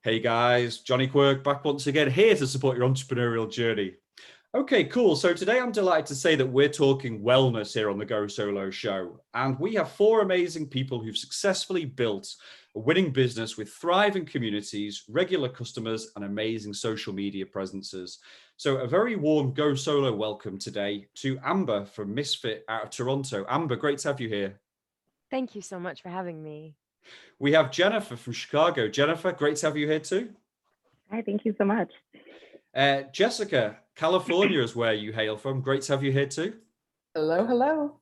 Hey guys, Johnny Quirk back once again here to support your entrepreneurial journey. Okay, cool. So today I'm delighted to say that we're talking wellness here on the Go Solo show. And we have four amazing people who've successfully built a winning business with thriving communities, regular customers, and amazing social media presences. So a very warm Go Solo welcome today to Amber from Misfit out of Toronto. Amber, great to have you here. Thank you so much for having me. We have Jennifer from Chicago. Jennifer, great to have you here too. Hi, thank you so much. Jessica, California is where you hail from. Great to have you here too. Hello, hello.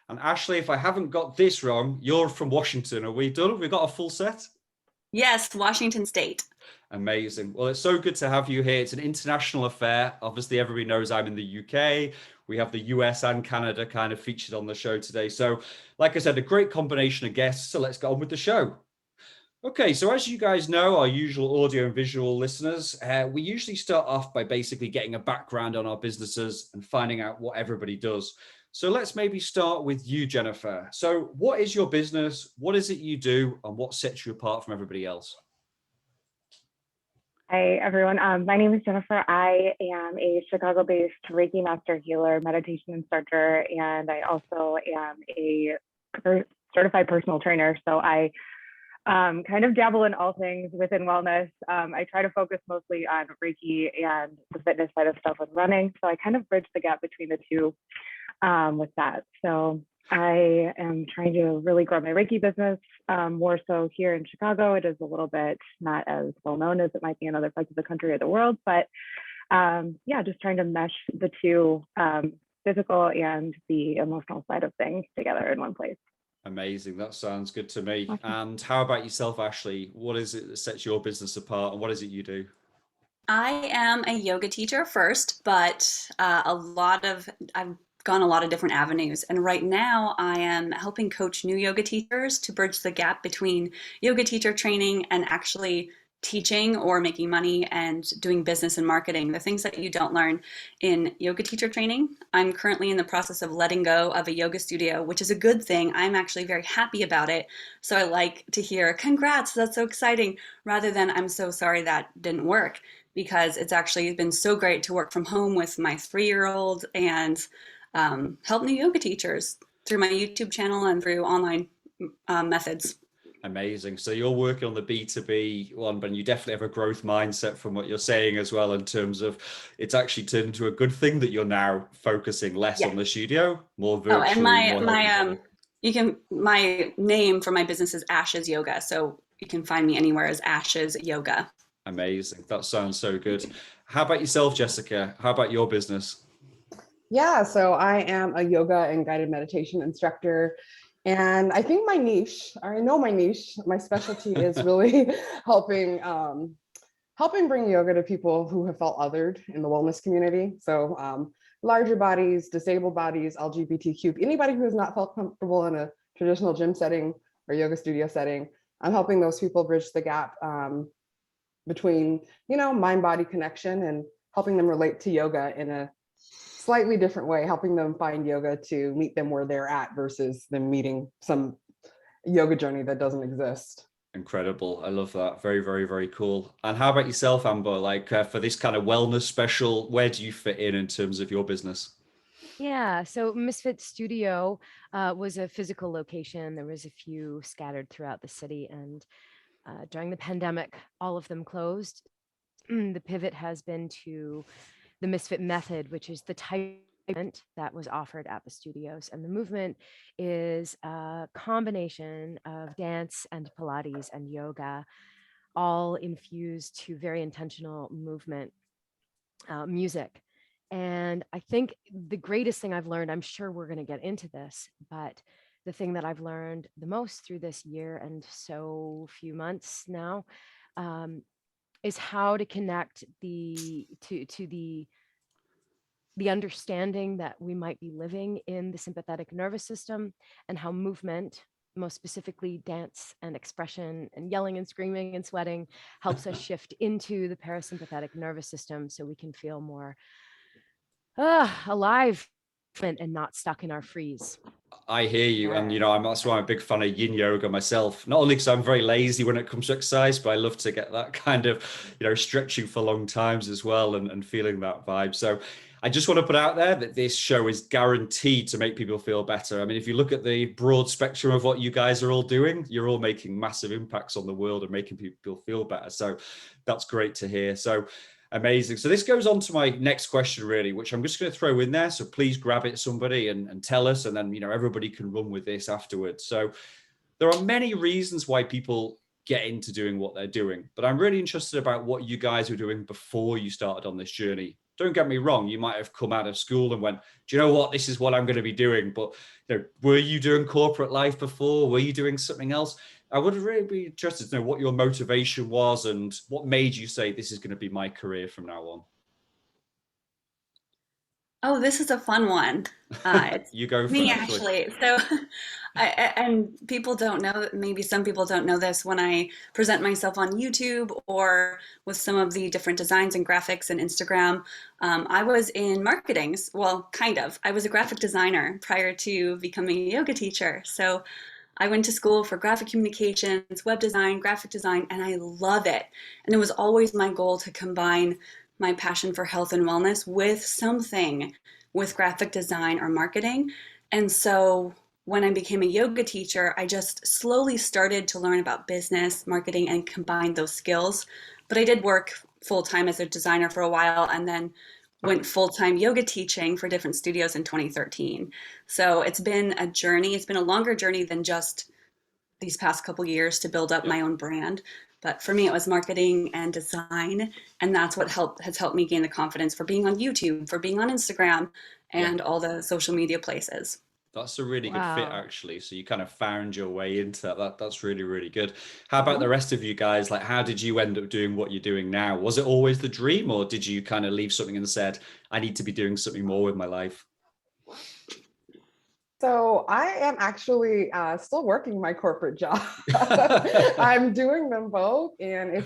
And Ashley, if I haven't got this wrong, you're from Washington. Are we done? We've got a full set? Yes, Washington State. Amazing. Well, it's so good to have you here. It's an international affair. Obviously, everybody knows I'm in the UK. We have the US and Canada kind of featured on the show today. So, like I said, a great combination of guests. So let's get on with the show. Okay, so as you guys know, our usual audio and visual listeners, we usually start off by basically getting a background on our businesses and finding out what everybody does. So let's maybe start with you, Jennifer. So what is your business? What is it you do? And what sets you apart from everybody else? Hi, everyone. My name is Jennifer. I am a Chicago-based Reiki master healer, meditation instructor, and I also am a certified personal trainer. So I kind of dabble in all things within wellness. I try to focus mostly on Reiki and the fitness side of stuff with running. So I kind of bridge the gap between the two with that. So I am trying to really grow my Reiki business more so here in Chicago. It is a little bit not as well known as it might be in other parts of the country or the world, but yeah, just trying to mesh the two physical and the emotional side of things together in one place. Amazing. That sounds good to me. Awesome. And how about yourself, Ashley? What is it that sets your business apart and what is it you do? I am a yoga teacher first, but I've gone a lot of different avenues. And right now I am helping coach new yoga teachers to bridge the gap between yoga teacher training and actually teaching or making money and doing business and marketing, the things that you don't learn in yoga teacher training. I'm currently in the process of letting go of a yoga studio, which is a good thing. I'm actually very happy about it. So I like to hear, congrats, that's so exciting, rather than I'm so sorry that didn't work, because it's actually been so great to work from home with my 3-year-old and help new yoga teachers through my YouTube channel and through online methods. Amazing. So you're working on the B2B one, but you definitely have a growth mindset from what you're saying as well, in terms of it's actually turned into a good thing that you're now focusing less on the studio, more virtually. And my name for my business is Ashes Yoga, so you can find me anywhere as Ashes Yoga. Amazing. That sounds so good. How about yourself, Jessica? How about your business? Yeah, so I am a yoga and guided meditation instructor. And I think my niche, my specialty is really helping bring yoga to people who have felt othered in the wellness community. So larger bodies, disabled bodies, LGBTQ, anybody who has not felt comfortable in a traditional gym setting or yoga studio setting, I'm helping those people bridge the gap between, mind-body connection and helping them relate to yoga in a slightly different way, helping them find yoga to meet them where they're at versus them meeting some yoga journey that doesn't exist. Incredible. I love that. Very, very, very cool. And how about yourself, Amber? Like for this kind of wellness special, where do you fit in terms of your business? Yeah, so Misfit Studio was a physical location. There was a few scattered throughout the city, and during the pandemic, all of them closed. The pivot has been to the Misfit Method, which is the type that was offered at the studios. And the movement is a combination of dance and Pilates and yoga, all infused to very intentional movement, music. And I think the greatest thing I've learned, I'm sure we're going to get into this, but the thing that I've learned the most through this year and so few months now is how to connect the understanding that we might be living in the sympathetic nervous system, and how movement, most specifically dance and expression and yelling and screaming and sweating, helps us shift into the parasympathetic nervous system so we can feel more alive and not stuck in our freeze. I hear you. And, Sure. that's why I'm a big fan of Yin Yoga myself. Not only because I'm very lazy when it comes to exercise, but I love to get that kind of, stretching for long times as well and feeling that vibe. So I just want to put out there that this show is guaranteed to make people feel better. I mean, if you look at the broad spectrum of what you guys are all doing, you're all making massive impacts on the world and making people feel better. So that's great to hear. So amazing. So this goes on to my next question, really, which I'm just going to throw in there. So please grab it, somebody, and tell us, and then, everybody can run with this afterwards. So there are many reasons why people get into doing what they're doing, but I'm really interested about what you guys were doing before you started on this journey. Don't get me wrong, you might have come out of school and went, do you know what, this is what I'm going to be doing. But were you doing corporate life before? Were you doing something else? I would really be interested to know what your motivation was and what made you say this is going to be my career from now on. Oh, this is a fun one. It's You go me first. actually. So, and people don't know, maybe some people don't know this, when I present myself on YouTube or with some of the different designs and graphics and Instagram, I was in marketing. Well, kind of. I was a graphic designer prior to becoming a yoga teacher. So I went to school for graphic communications, web design, graphic design, and I love it. And it was always my goal to combine my passion for health and wellness with something with graphic design or marketing. And so when I became a yoga teacher, I just slowly started to learn about business, marketing, and combine those skills. But I did work full time as a designer for a while and then went full time yoga teaching for different studios in 2013. So it's been a journey. It's been a longer journey than just these past couple years to build up Yeah. my own brand. But for me, it was marketing and design. And that's what has helped me gain the confidence for being on YouTube, for being on Instagram, Yeah. and all the social media places. That's a really good fit, Wow. actually. So you kind of found your way into that. That's really, really good. How about the Mhm. rest of you guys? Like, how did you end up doing what you're doing now? Was it always the dream, or did you kind of leave something and said, I need to be doing something more with my life? So I am actually still working my corporate job. I'm doing them both, and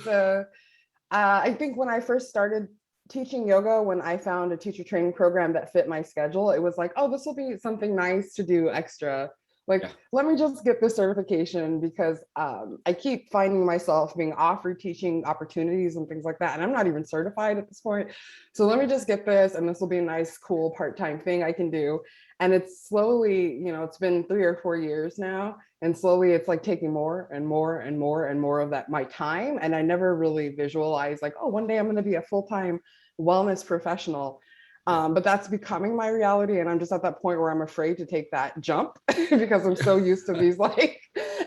I think when I first started teaching yoga, when I found a teacher training program that fit my schedule, it was like, oh, this will be something nice to do extra. Like, Yeah. let me just get this certification because I keep finding myself being offered teaching opportunities and things like that. And I'm not even certified at this point. So let me just get this, and this will be a nice, cool part-time thing I can do. And it's slowly, it's been 3 or 4 years now. And slowly it's like taking more and more and more and more of that my time. And I never really visualized like, oh, one day I'm going to be a full-time wellness professional. But that's becoming my reality. And I'm just at that point where I'm afraid to take that jump because I'm so used to these, like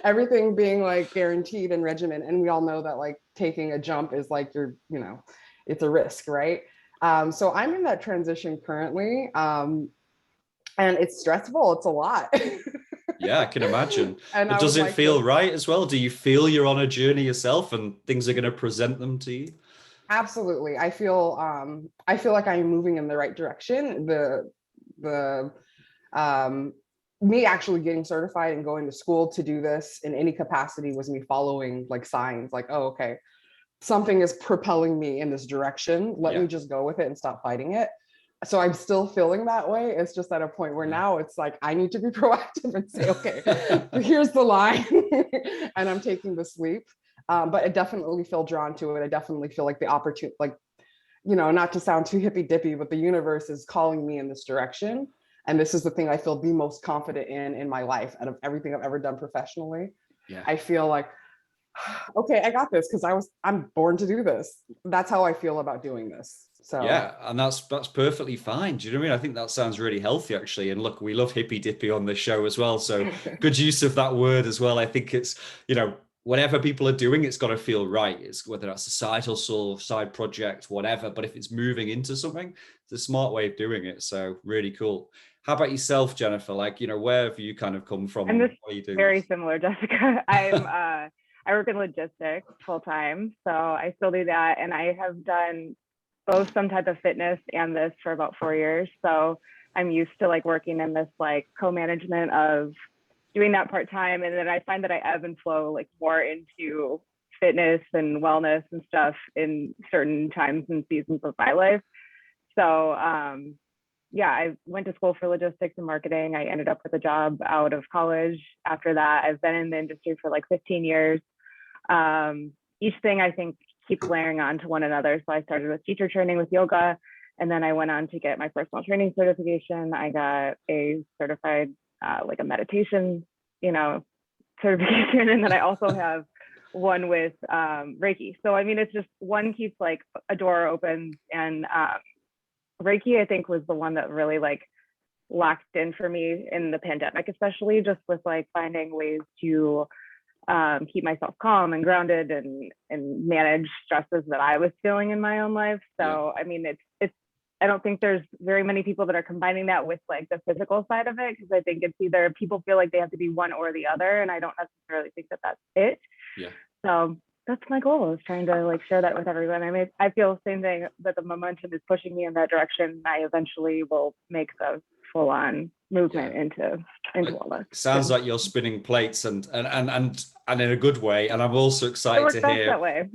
everything being like guaranteed and regimen. And we all know that like taking a jump is like it's a risk, right? So I'm in that transition currently. And it's stressful. It's a lot. Yeah, I can imagine. And But I does was it like, feel right as well? Do you feel you're on a journey yourself and things are going to present them to you? absolutely. I feel like I'm moving in the right direction. The me actually getting certified and going to school to do this in any capacity was me following like signs like, oh, okay, something is propelling me in this direction. Let Yeah. me just go with it and stop fighting it. So I'm still feeling that way. It's just at a point where now it's like I need to be proactive and say, okay, here's the line, and I'm taking this leap. But I definitely feel drawn to it. I definitely feel like the opportunity, like, not to sound too hippy dippy, but the universe is calling me in this direction. And this is the thing I feel the most confident in my life out of everything I've ever done professionally. Yeah. I feel like, okay, I got this because I'm born to do this. That's how I feel about doing this. So Yeah, and that's perfectly fine. Do you know what I mean? I think that sounds really healthy, actually. And look, we love hippie dippy on this show as well. So good use of that word as well. I think it's, whatever people are doing, it's got to feel right. It's whether that's a societal sort of side project, whatever. But if it's moving into something, it's a smart way of doing it. So really cool. How about yourself, Jennifer? Like, where have you kind of come from? I'm And just what are you doing? very similar, Jessica. I work in logistics full time, so I still do that, and I have done both some type of fitness and this for about 4 years. So I'm used to like working in this like co-management of doing that part time, and then I find that I ebb and flow like more into fitness and wellness and stuff in certain times and seasons of my life. So yeah, I went to school for logistics and marketing. I ended up with a job out of college. After that, I've been in the industry for like 15 years. Each thing I think keeps layering on to one another. So I started with teacher training with yoga, and then I went on to get my personal training certification. I got a certified, like a meditation, certification. And then I also have one with Reiki. So, I mean, it's just one keeps like a door open, and Reiki, I think, was the one that really like locked in for me in the pandemic, especially just with like finding ways to keep myself calm and grounded and manage stresses that I was feeling in my own life. So, I mean, it's I don't think there's very many people that are combining that with like the physical side of it, because I think it's either people feel like they have to be one or the other, and I don't necessarily think that that's it. Yeah. So that's my goal, is trying to like share that with everyone. I mean, I feel the same thing, that the momentum is pushing me in that direction. I eventually will make the full on movement into all this. Sounds like you're spinning plates and in a good way. And I'm also excited to hear that way.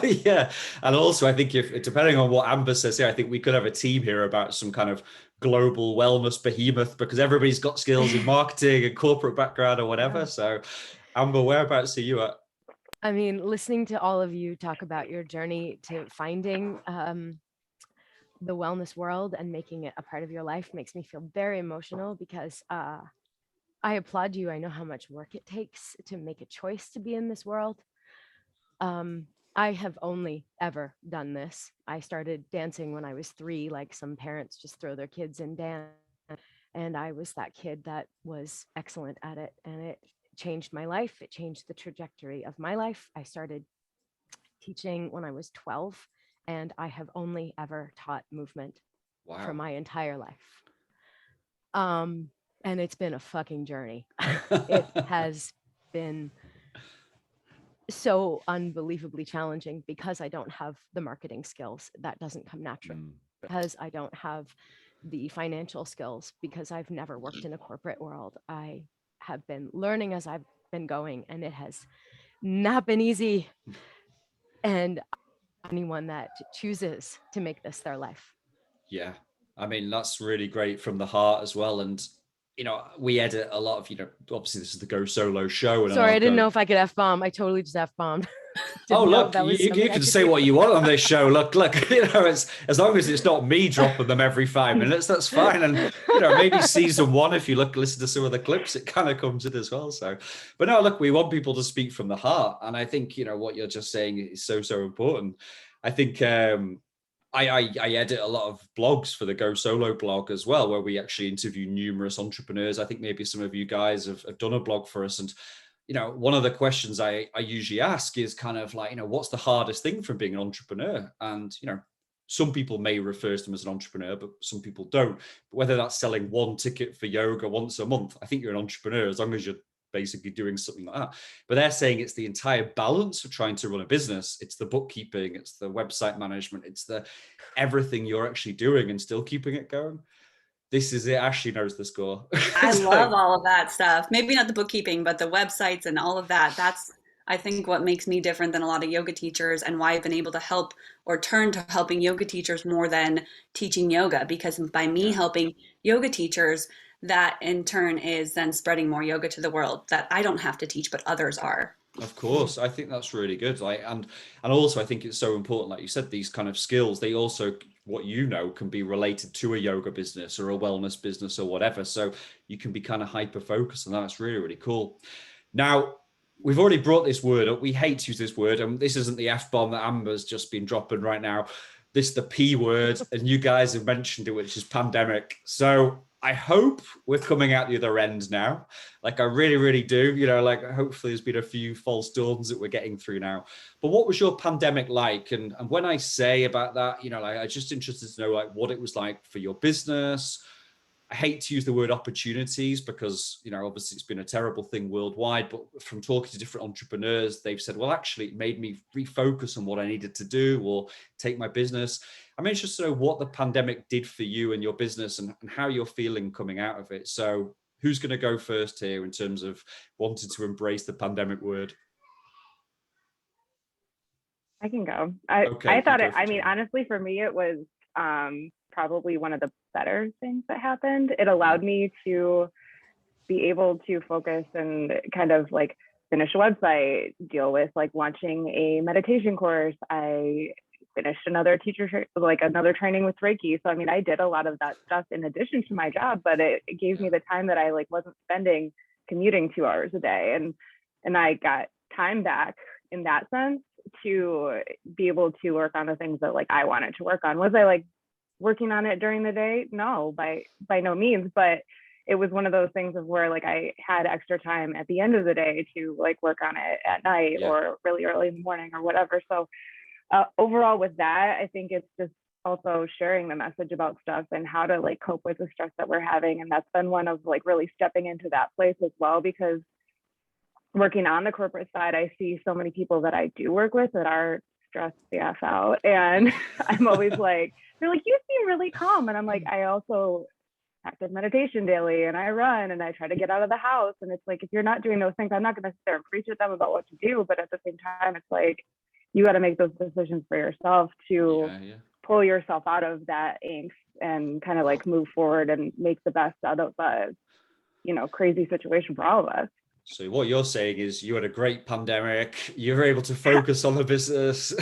yeah. And also I think if depending on what Amber says here, I think we could have a team here about some kind of global wellness behemoth, because everybody's got skills in marketing and corporate background or whatever. Yeah. So Amber, whereabouts are you at? I mean, listening to all of you talk about your journey to finding the wellness world and making it a part of your life makes me feel very emotional, because I applaud you. I know how much work it takes to make a choice to be in this world. I have only ever done this. I started dancing when I was 3, like some parents just throw their kids in dance. And I was that kid that was excellent at it. And it changed my life. It changed the trajectory of my life. I started teaching when I was 12, and I have only ever taught movement for my entire life. And it's been a fucking journey. It has been so unbelievably challenging, because I don't have the marketing skills. That doesn't come naturally. Because I don't have the financial skills, because I've never worked in a corporate world. I have been learning as I've been going, and it has not been easy. And anyone that chooses to make this their life. Yeah. I mean, that's really great from the heart as well. And, we edit a lot of, obviously this is the Go Solo show. And sorry, I didn't know if I could F-bomb. I totally just F-bombed. Oh, look, you can say what you want on this show. Look, it's as long as it's not me dropping them every 5 minutes, that's fine. And, maybe season 1, if you listen to some of the clips, it kind of comes in as well. So, but no, look, we want people to speak from the heart. And I think, what you're just saying is so, so important. I think, I edit a lot of blogs for the Go Solo blog as well, where we actually interview numerous entrepreneurs. I think maybe some of you guys have done a blog for us. And, one of the questions I usually ask is kind of like, what's the hardest thing from being an entrepreneur? And, some people may refer to them as an entrepreneur, but some people don't. But whether that's selling one ticket for yoga once a month, I think you're an entrepreneur as long as you're basically doing something like that. But they're saying it's the entire balance of trying to run a business. It's the bookkeeping, it's the website management, it's the everything you're actually doing and still keeping it going. This is it. Ashley knows the score. I love all of that stuff. Maybe not the bookkeeping, but the websites and all of that. That's, I think, what makes me different than a lot of yoga teachers, and why I've been able to help or turn to helping yoga teachers more than teaching yoga, because by me helping yoga teachers, that in turn is then spreading more yoga to the world that I don't have to teach, but others are. Of course, I think that's really good. And also I think it's so important, like you said, these kind of skills, they also, what can be related to a yoga business or a wellness business or whatever. So you can be kind of hyper focused on that. It's really, really cool. Now, we've already brought this word up. We hate to use this word, and this isn't the F-bomb that Amber's just been dropping right now. This is the P word, and you guys have mentioned it, which is pandemic. So I hope we're coming out the other end now. Like I really, really do. Hopefully there's been a few false dawns that we're getting through now. But what was your pandemic like? And when I say about that, I'm just interested to know what it was like for your business. I hate to use the word opportunities because, obviously it's been a terrible thing worldwide, but from talking to different entrepreneurs, they've said, well, actually it made me refocus on what I needed to do or take my business. I'm interested to know what the pandemic did for you and your business and how you're feeling coming out of it. So who's going to go first here in terms of wanting to embrace the pandemic word? I can go. Okay, I thought honestly, for me, it was probably one of the better things that happened. It allowed me to be able to focus and kind of like finish a website, deal with like launching a meditation course. I finished another another training with Reiki. So I mean, I did a lot of that stuff in addition to my job, but it gave me the time that I like wasn't spending commuting 2 hours a day, and I got time back in that sense to be able to work on the things that like I wanted to work on. Was I like working on it during the day? No, by no means, but it was one of those things of where like I had extra time at the end of the day to like work on it at night or really early in the morning or whatever. So overall with that, I think it's just also sharing the message about stuff and how to like cope with the stress that we're having. And that's been one of like really stepping into that place as well, because working on the corporate side, I see so many people that I do work with that are stressed the F out. And I'm always like, they're like, you seem really calm. And I'm like, I also practice meditation daily and I run and I try to get out of the house. And it's like, if you're not doing those things, I'm not going to sit there and preach at them about what to do. But at the same time, it's like, you got to make those decisions for yourself to pull yourself out of that angst and kind of like move forward and make the best out of a, crazy situation for all of us. So what you're saying is you had a great pandemic. You were able to focus on the business.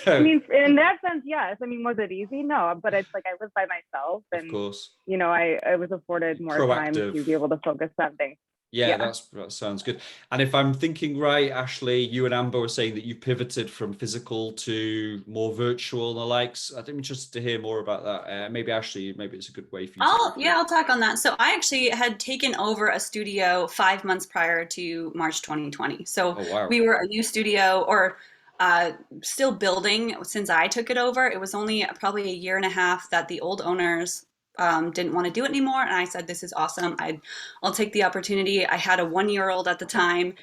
I mean, in that sense, yes. I mean, was it easy? No, but it's like I live by myself, and of course, I was afforded more time to be able to focus on things. Yeah, that sounds good. And if I'm thinking right, Ashley, you and Amber were saying that you pivoted from physical to more virtual and the likes. I'd be interested to hear more about that. Maybe Ashley, maybe it's a good way for you I'll talk on that. So I actually had taken over a studio 5 months prior to March 2020. So we were a new studio, or still building since I took it over. It was only probably a year and a half that the old owners didn't want to do it anymore. And I said, this is awesome. I'll take the opportunity. I had a 1-year-old at the time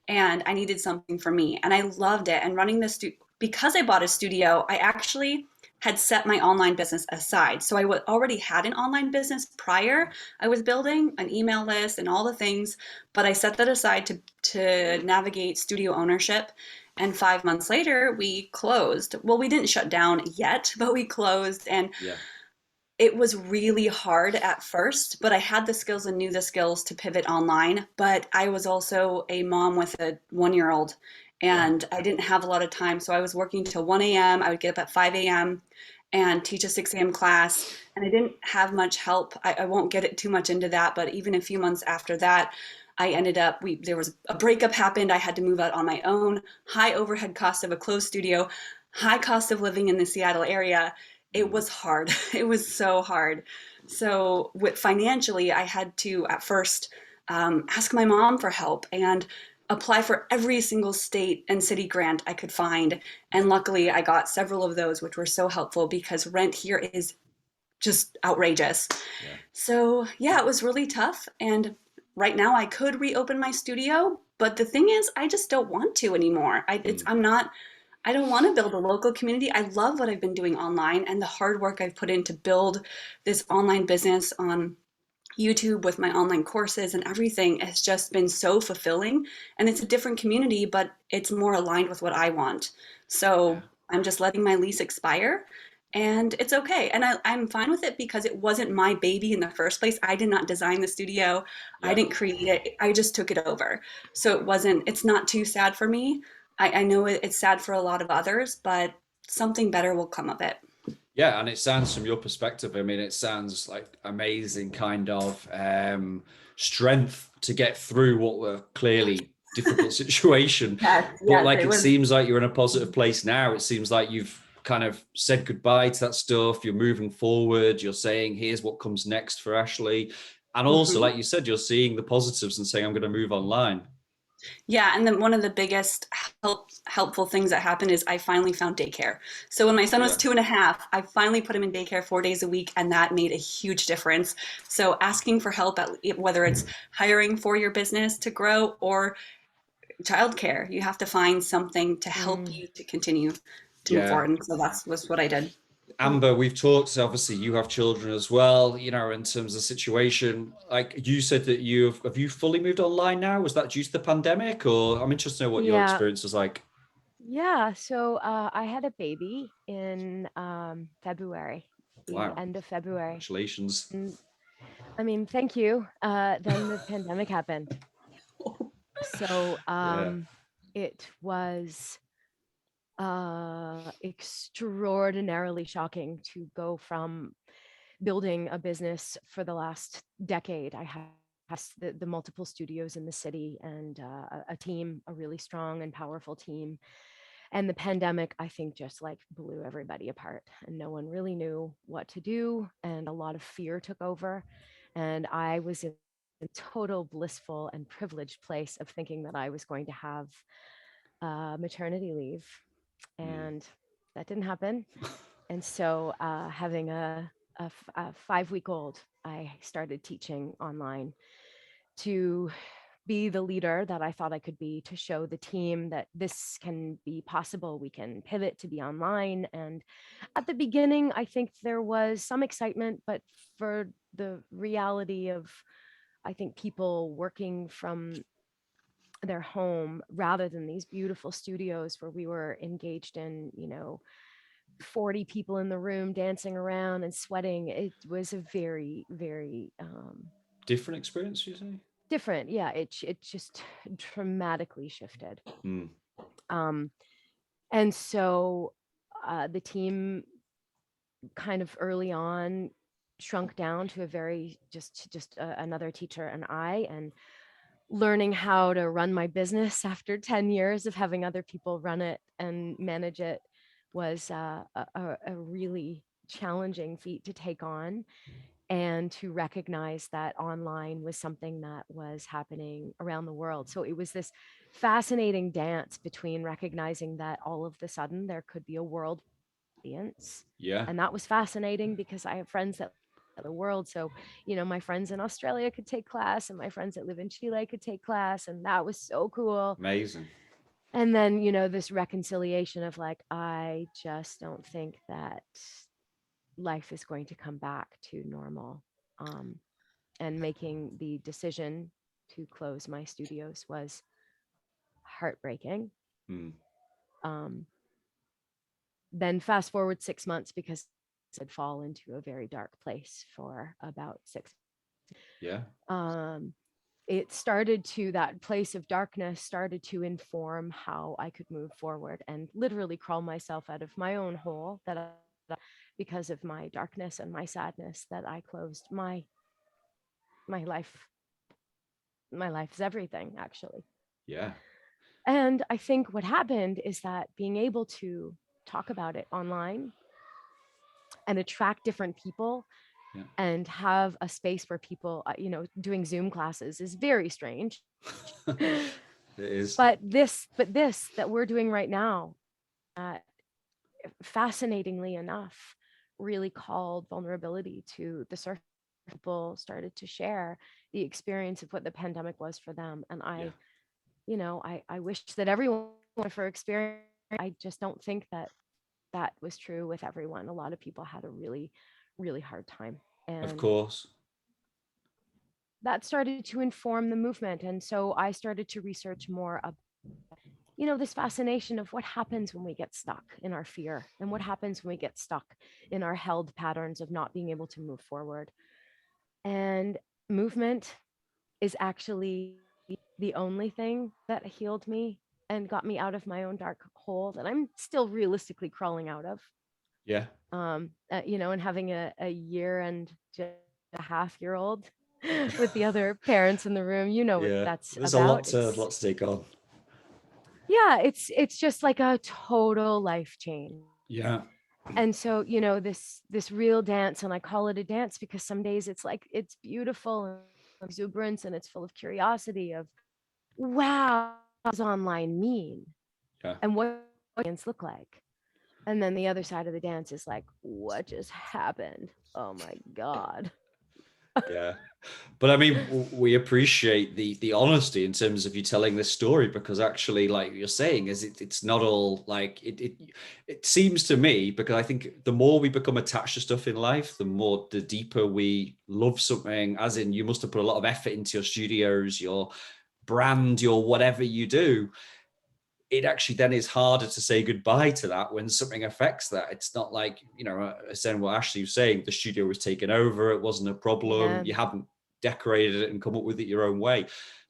and I needed something for me. And I loved it. And running this, because I bought a studio, I actually had set my online business aside. So I already had an online business prior. I was building an email list and all the things, but I set that aside to navigate studio ownership. And 5 months later, we closed. Well, we didn't shut down yet, but we closed. And it was really hard at first, but I had the skills and knew the skills to pivot online. But I was also a mom with a 1-year-old and I didn't have a lot of time. So I was working till 1 a.m. I would get up at 5 a.m. and teach a 6 a.m. class. And I didn't have much help. I won't get it too much into that, but even a few months after that, I ended up, there was a breakup happened. I had to move out on my own, high overhead cost of a closed studio, high cost of living in the Seattle area. It was hard. It was so hard. So financially, I had to at first ask my mom for help and apply for every single state and city grant I could find. And luckily, I got several of those, which were so helpful because rent here is just outrageous. So yeah, it was really tough. And right now I could reopen my studio, but the thing is, I just don't want to anymore. I don't want to build a local community. I love what I've been doing online and the hard work I've put in to build this online business on YouTube with my online courses and everything has just been so fulfilling. And it's a different community, but it's more aligned with what I want. So I'm just letting my lease expire and it's okay. And I'm fine with it because it wasn't my baby in the first place. I did not design the studio. I didn't create it. I just took it over. So it's not too sad for me. I know it's sad for a lot of others, but something better will come of it. Yeah, and it sounds from your perspective, I mean, it sounds like amazing kind of strength to get through what were clearly difficult situation. But like it seems like you're in a positive place now. It seems like you've kind of said goodbye to that stuff. You're moving forward. You're saying, here's what comes next for Ashley. And also, like you said, you're seeing the positives and saying, I'm going to move online. Yeah, and then one of the biggest helpful things that happened is I finally found daycare. So when my son was 2.5, I finally put him in daycare 4 days a week, and that made a huge difference. So asking for help, whether it's hiring for your business to grow or childcare, you have to find something to help you to continue to move forward. And so was what I did. Amber, we've talked, obviously you have children as well, you know, in terms of situation, like you said that have you fully moved online now? Was that due to the pandemic, or I'm interested to know what your experience was like? Yeah, so I had a baby in February. the Wow. end of February. Congratulations. And, I mean, thank you. Then the pandemic happened. So it was extraordinarily shocking to go from building a business for the last decade. I have the multiple studios in the city and a team, a really strong and powerful team. And the pandemic, I think, just like blew everybody apart, and no one really knew what to do. And a lot of fear took over. And I was in a total blissful and privileged place of thinking that I was going to have maternity leave. And that didn't happen. And so, having a 5-week-old, I started teaching online to be the leader that I thought I could be, to show the team that this can be possible. We can pivot to be online. And at the beginning, I think there was some excitement, but for the reality of, I think, people working from their home rather than these beautiful studios where we were engaged in, 40 people in the room dancing around and sweating. It was a very, very Different experience, you say? different. Yeah, it just dramatically shifted. Mm. And so the team kind of early on shrunk down to a very just another teacher and I, and learning how to run my business after 10 years of having other people run it and manage it was a really challenging feat to take on, and to recognize that online was something that was happening around the world. So it was this fascinating dance between recognizing that all of the sudden there could be a world audience. Yeah. And that was fascinating because I have friends that the world. So, my friends in Australia could take class, and my friends that live in Chile could take class. And that was so cool. Amazing. And then, this reconciliation of like, I just don't think that life is going to come back to normal. And making the decision to close my studios was heartbreaking. Mm. Then fast forward 6 months, because I'd fall into a very dark place for about 6. Yeah. It started to, that place of darkness started to inform how I could move forward and literally crawl myself out of my own hole because of my darkness and my sadness, that I closed my life. My life is everything, actually. Yeah. And I think what happened is that being able to talk about it online and attract different people, Yeah. and have a space where people, doing Zoom classes is very strange. It is. But this that we're doing right now, fascinatingly enough, really called vulnerability to the surface. People started to share the experience of what the pandemic was for them. And I wish that everyone for experience. I just don't think that was true with everyone. A lot of people had a really, really hard time. Of And course. that started to inform the movement. And so I started to research more about, this fascination of what happens when we get stuck in our fear, and what happens when we get stuck in our held patterns of not being able to move forward. And movement is actually the only thing that healed me and got me out of my own dark hole that I'm still realistically crawling out of. Yeah. And having a year and just a half-year-old with the other parents in the room, what Yeah. that's There's about. a lot to take on. Yeah, it's just like a total life change. Yeah. And so, this real dance, and I call it a dance because some days it's like, it's beautiful and exuberance, and it's full of curiosity of, wow, what does online mean? Yeah. And what dance look like? And then the other side of the dance is like, what just happened? Oh my God. Yeah. But I mean, we appreciate the honesty in terms of you telling this story, because actually, like you're saying, is it's not all like it seems to me, because I think the more we become attached to stuff in life, the deeper we love something, as in you must have put a lot of effort into your studios, your brand, your whatever you do. it actually then is harder to say goodbye to that when something affects that. It's not like, saying what Ashley was saying, the studio was taken over, it wasn't a problem, Yeah. you hadn't decorated it and come up with it your own way.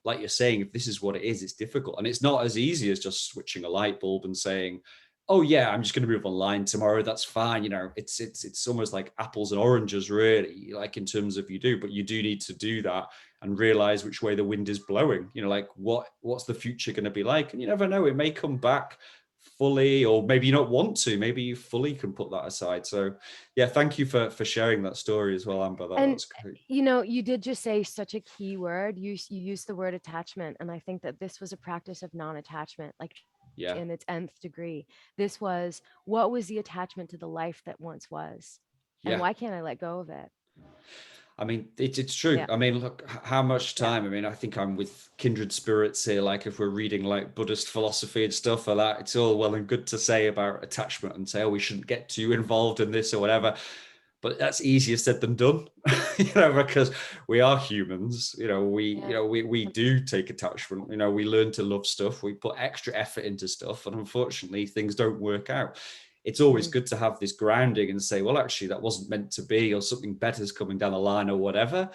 Like you're saying, if this is what it is, it's difficult. And it's not as easy as just switching a light bulb and saying, oh yeah, I'm just going to move online tomorrow. That's fine. It's almost like apples and oranges, really, like in terms of but you do need to do that and realize which way the wind is blowing. Like what's the future going to be like? And you never know, it may come back fully, or maybe you don't want to. Maybe you fully can put that aside. So yeah, thank you for sharing that story as well, Amber. That was great. You did just say such a key word. You used the word attachment, and I think that this was a practice of non-attachment, like in its nth degree. This was, what was the attachment to the life that once was, and why can't I let go of it? I mean, it's true. Yeah. I mean, look, how much time? I mean, I think I'm with kindred spirits here. Like if we're reading like Buddhist philosophy and stuff like that, it's all well and good to say about attachment and say, oh, we shouldn't get too involved in this or whatever. But that's easier said than done, because we are humans. We do take attachment. We learn to love stuff. We put extra effort into stuff, and unfortunately, things don't work out. It's always good to have this grounding and say, well, actually, that wasn't meant to be, or something better is coming down the line, or whatever.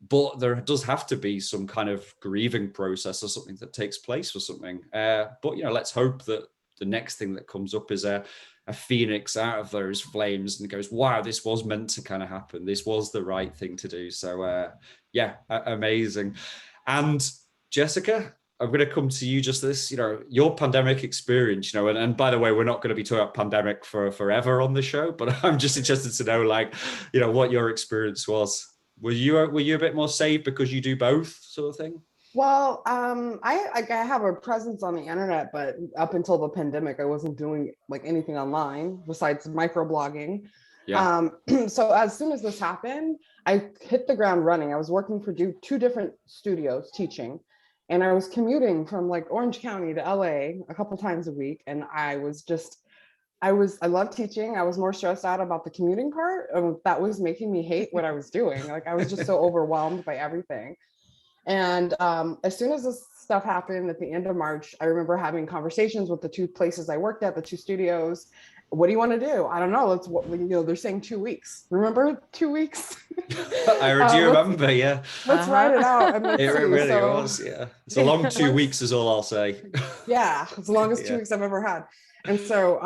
But there does have to be some kind of grieving process or something that takes place for something. But let's hope that the next thing that comes up is a phoenix out of those flames and goes, wow, this was meant to kind of happen. This was the right thing to do. So amazing. And Jessica, I'm going to come to you just this, your pandemic experience, and by the way, we're not going to be talking about pandemic for forever on the show, but I'm just interested to know, what your experience was. Were you a bit more safe because you do both sort of thing? Well, I have a presence on the internet, but up until the pandemic, I wasn't doing like anything online besides microblogging. Yeah. So as soon as this happened, I hit the ground running. I was working for two different studios teaching, and I was commuting from like Orange County to LA a couple times a week. And I love teaching. I was more stressed out about the commuting part. That was making me hate what I was doing. Like I was just so overwhelmed by everything. And as soon as this stuff happened at the end of March, I remember having conversations with the two places I worked at, the two studios. What do you want to do? I don't know. They're saying 2 weeks. Remember 2 weeks? I do remember, yeah. Let's write it out. And it really was, yeah. It's a long 2 weeks is all I'll say. Yeah, it's the longest 2 weeks I've ever had. And so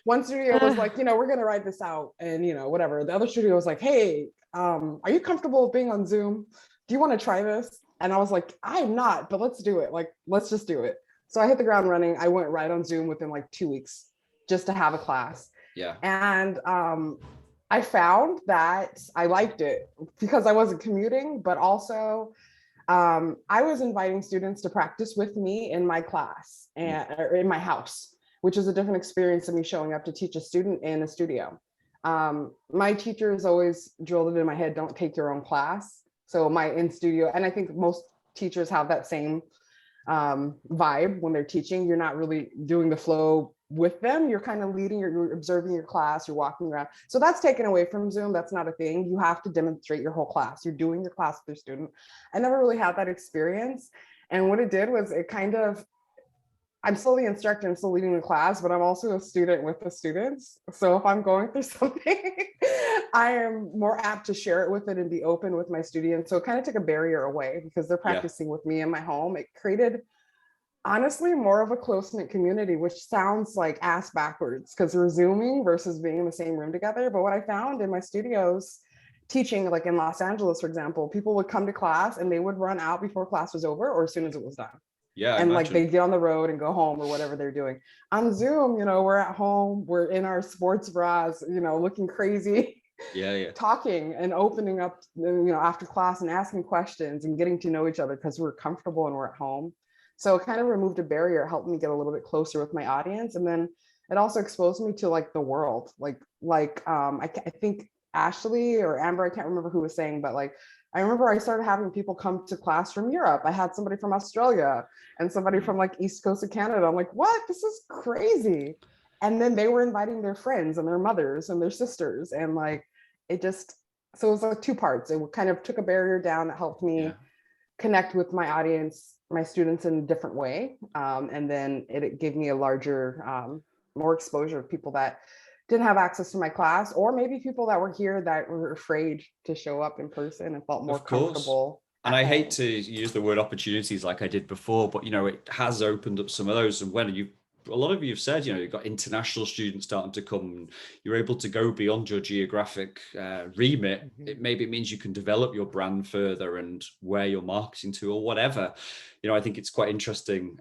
one studio was like, we're going to write this out and, whatever. The other studio was like, hey, are you comfortable being on Zoom? Do you want to try this? And I was like, I'm not, but let's do it. Like, let's just do it. So I hit the ground running. I went right on Zoom within like 2 weeks just to have a class. Yeah. And I found that I liked it because I wasn't commuting, but also I was inviting students to practice with me in my class or in my house, which is a different experience than me showing up to teach a student in a studio. My teachers always drilled it in my head, don't take your own class. So my in studio, and I think most teachers have that same vibe when they're teaching. You're not really doing the flow with them. You're kind of leading, you're observing your class, you're walking around. So that's taken away from Zoom. That's not a thing. You have to demonstrate your whole class. You're doing your class with your student. I never really had that experience. And what it did was it kind of, I'm still the instructor, I'm still leading the class, but I'm also a student with the students. So if I'm going through something, I am more apt to share it with it and be open with my students. So it kind of took a barrier away because they're practicing with me in my home. It created, honestly, more of a close-knit community, which sounds like ass backwards because we're Zooming versus being in the same room together. But what I found in my studios, teaching, like in Los Angeles, for example, people would come to class and they would run out before class was over or as soon as it was done. Yeah, and like they get on the road and go home or whatever they're doing. On Zoom, we're at home, we're in our sports bras, looking crazy, talking and opening up, after class and asking questions and getting to know each other because we're comfortable and we're at home. So it kind of removed a barrier, it helped me get a little bit closer with my audience. And then it also exposed me to like the world. I think Ashley or Amber, I can't remember who was saying, but like, I remember I started having people come to class from Europe. I had somebody from Australia and somebody from like East Coast of Canada. I'm like, what? This is crazy. And then they were inviting their friends and their mothers and their sisters. And like, so it was like two parts. It kind of took a barrier down that helped me connect with my audience my students in a different way. And then it gave me a larger, more exposure of people that didn't have access to my class, or maybe people that were here that were afraid to show up in person and felt more Of course. comfortable. And I hate to use the word opportunities like I did before, but it has opened up some of those. And when a lot of you have said, you've got international students starting to come, and you're able to go beyond your geographic remit. It maybe means you can develop your brand further and where you're marketing to or whatever. I think it's quite interesting.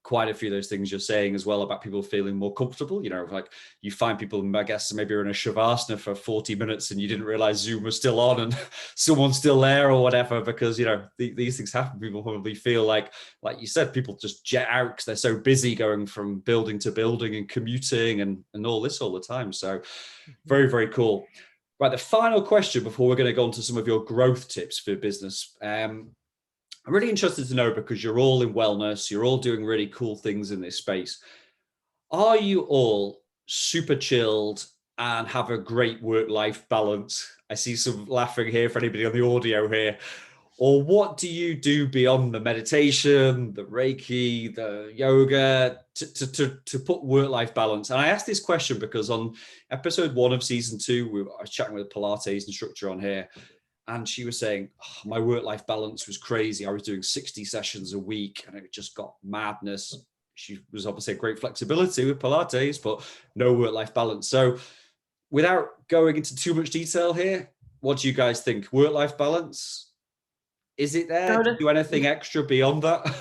Quite a few of those things you're saying as well about people feeling more comfortable. Like you find people, I guess, maybe you're in a Shavasana for 40 minutes and you didn't realize Zoom was still on and someone's still there or whatever, because, these things happen. People probably feel like you said, people just jet out because they're so busy going from building to building and commuting and all this all the time. So very, very cool. Right. The final question before we're going to go on to some of your growth tips for business. I'm really interested to know, because you're all in wellness, you're all doing really cool things in this space. Are you all super chilled and have a great work-life balance? I see some laughing here for anybody on the audio here. Or what do you do beyond the meditation, the Reiki, the yoga to put work-life balance? And I asked this question because on episode 1 of season 2, I was chatting with a Pilates instructor on here, and she was saying, my work-life balance was crazy. I was doing 60 sessions a week and it just got madness. She was obviously a great flexibility with Pilates, but no work-life balance. So without going into too much detail here, what do you guys think? Work-life balance? Is it there? Do you do anything extra beyond that?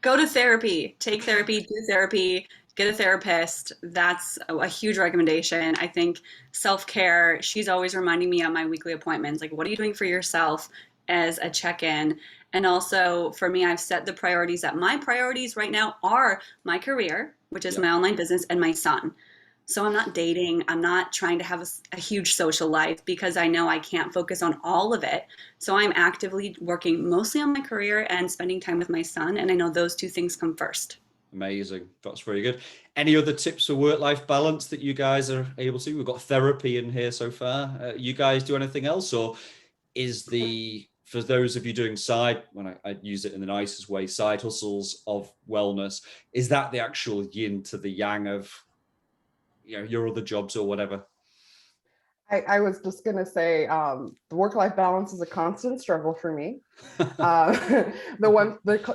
Go to therapy, take therapy, do therapy, get a therapist. That's a huge recommendation. I think self-care, she's always reminding me on my weekly appointments, like, what are you doing for yourself as a check-in? And also for me, I've set the priorities that my priorities right now are my career, which is my online business, and my son. So I'm not dating. I'm not trying to have a huge social life because I know I can't focus on all of it. So I'm actively working mostly on my career and spending time with my son. And I know those two things come first. Amazing. That's very good. Any other tips for work-life balance that you guys are able to? We've got therapy in here so far. You guys do anything else? Or is for those of you doing when I use it in the nicest way, side hustles of wellness, is that the actual yin to the yang of your other jobs or whatever? I was just going to say, the work-life balance is a constant struggle for me. The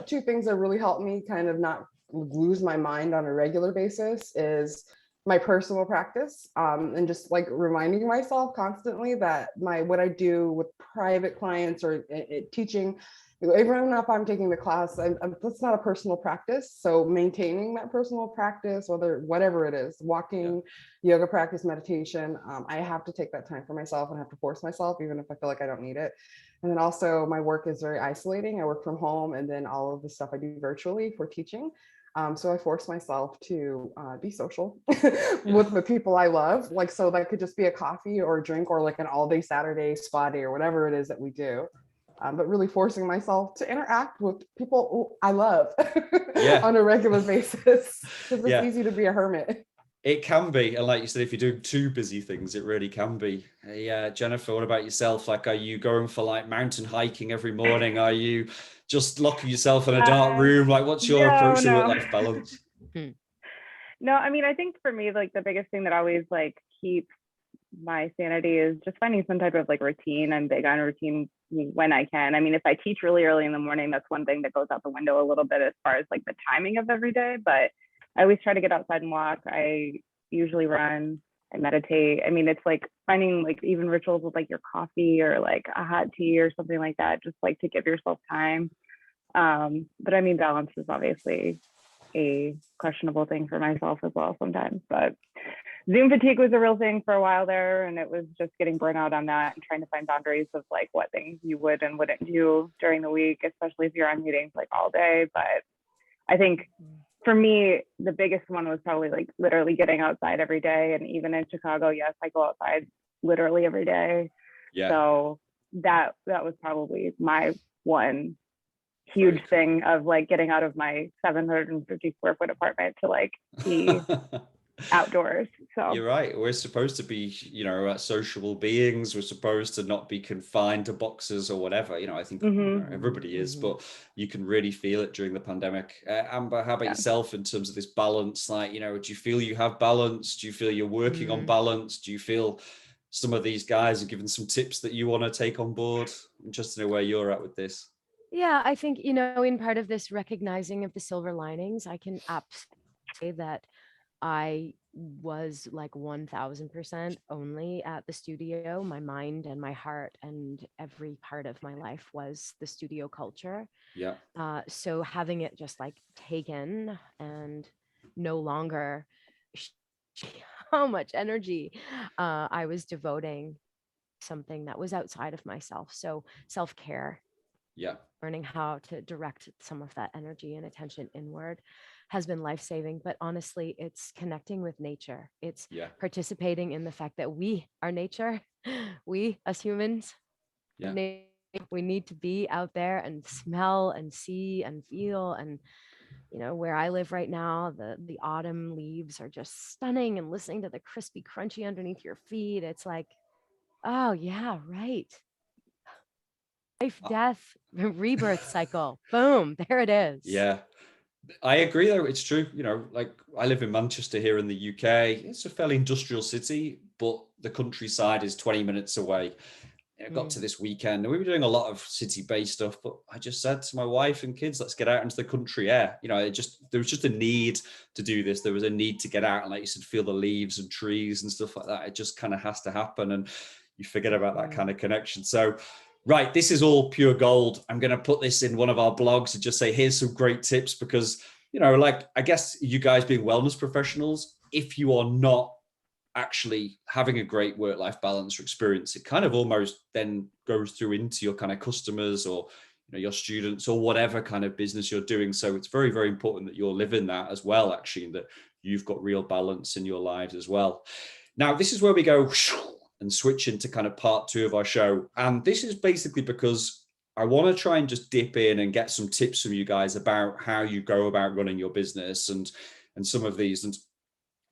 two things that really help me kind of not lose my mind on a regular basis is my personal practice, and just like reminding myself constantly that what I do with private clients or teaching, even if I'm taking the class, that's not a personal practice. So maintaining that personal practice, whatever it is, walking, yoga practice, meditation, I have to take that time for myself and have to force myself, even if I feel like I don't need it. And then also my work is very isolating. I work from home, and then all of the stuff I do virtually for teaching. So I force myself to be social with the people I love. Like, so that could just be a coffee or a drink or like an all-day Saturday spa day or whatever it is that we do. But really forcing myself to interact with people who I love on a regular basis, because it's easy to be a hermit. It can be. And like you said, if you're doing two busy things, it really can be. Yeah, Jennifer, what about yourself? Like, are you going for like mountain hiking every morning? Are you just locking yourself in a dark room? Like, what's your approach to work-life balance? No, I mean, I think for me, like the biggest thing that always like keeps my sanity is just finding some type of like routine. I'm big on routine when I can. I mean, if I teach really early in the morning, that's one thing that goes out the window a little bit as far as like the timing of every day, but I always try to get outside and walk. I usually run, I meditate. I mean, it's like finding like even rituals with like your coffee or like a hot tea or something like that, just like to give yourself time. But I mean, balance is obviously a questionable thing for myself as well sometimes, but Zoom fatigue was a real thing for a while there, and it was just getting burnt out on that and trying to find boundaries of like what things you would and wouldn't do during the week, especially if you're on meetings like all day. But I think for me, the biggest one was probably like literally getting outside every day. And even in Chicago, yes, I go outside literally every day. Yeah. So that was probably my one huge thing of like getting out of my 750 square foot apartment to like be outdoors. So You're right. We're supposed to be, sociable beings. We're supposed to not be confined to boxes or whatever. I think everybody is, but you can really feel it during the pandemic. Amber, how about yourself in terms of this balance? Like, do you feel you have balance? Do you feel you're working on balance? Do you feel some of these guys are giving some tips that you want to take on board? I'm interested to know where you're at with this. Yeah, I think, in part of this recognizing of the silver linings, I can say that I was like 1000% only at the studio. My mind and my heart and every part of my life was the studio culture. Yeah. So having it just like taken and no longer how much energy I was devoting something that was outside of myself. So self-care, learning how to direct some of that energy and attention inward has been life-saving. But honestly, it's connecting with nature. It's participating in the fact that we are nature. We as humans, we need to be out there and smell and see and feel. And where I live right now, the autumn leaves are just stunning, and listening to the crispy crunchy underneath your feet, it's like, oh yeah, right. Life, death, rebirth cycle. Boom, there it is. Yeah. I agree, though. It's true. Like I live in Manchester here in the UK. It's a fairly industrial city, but the countryside is 20 minutes away. I got to this weekend and we were doing a lot of city-based stuff, but I just said to my wife and kids, let's get out into the country air. There was just a need to do this. There was a need to get out and, like you said, feel the leaves and trees and stuff like that. It just kind of has to happen. And you forget about that kind of connection. So, right, this is all pure gold. I'm going to put this in one of our blogs and just say, here's some great tips because, I guess you guys being wellness professionals, if you are not actually having a great work-life balance or experience, it kind of almost then goes through into your kind of customers or your students or whatever kind of business you're doing. So it's very, very important that you're living that as well, actually, and that you've got real balance in your lives as well. Now, this is where we go and switch into kind of part 2 of our show. And this is basically because I want to try and just dip in and get some tips from you guys about how you go about running your business and some of these. And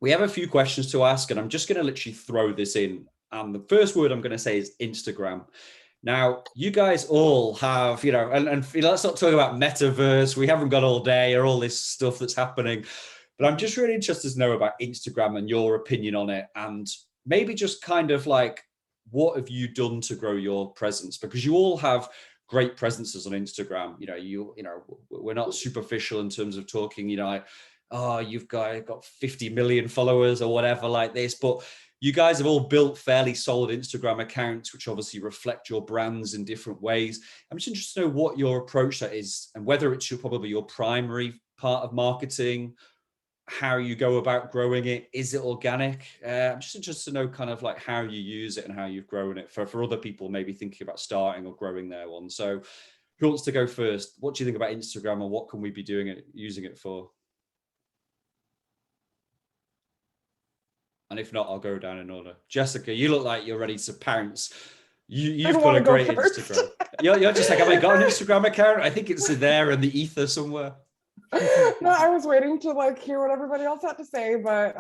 we have a few questions to ask, and I'm just going to literally throw this in. And the first word I'm going to say is Instagram. Now, you guys all have, and let's not talk about metaverse. We haven't got all day or all this stuff that's happening. But I'm just really interested to know about Instagram and your opinion on it. And maybe just kind of like, what have you done to grow your presence? Because you all have great presences on Instagram. We're not superficial in terms of talking, you've got 50 million followers or whatever like this, but you guys have all built fairly solid Instagram accounts, which obviously reflect your brands in different ways. I'm just interested to know what your approach that is and whether it's probably your primary part of marketing, how you go about growing it. Is it organic? I'm just interested to know kind of like how you use it and how you've grown it for other people maybe thinking about starting or growing their one. So who wants to go first? What do you think about Instagram and what can we be using it for? And if not, I'll go down in order. Jessica, you look like you're ready to pounce. You've got a great Instagram. You're just like, have I got an Instagram account? I think it's there in the ether somewhere. No, I was waiting to like hear what everybody else had to say, but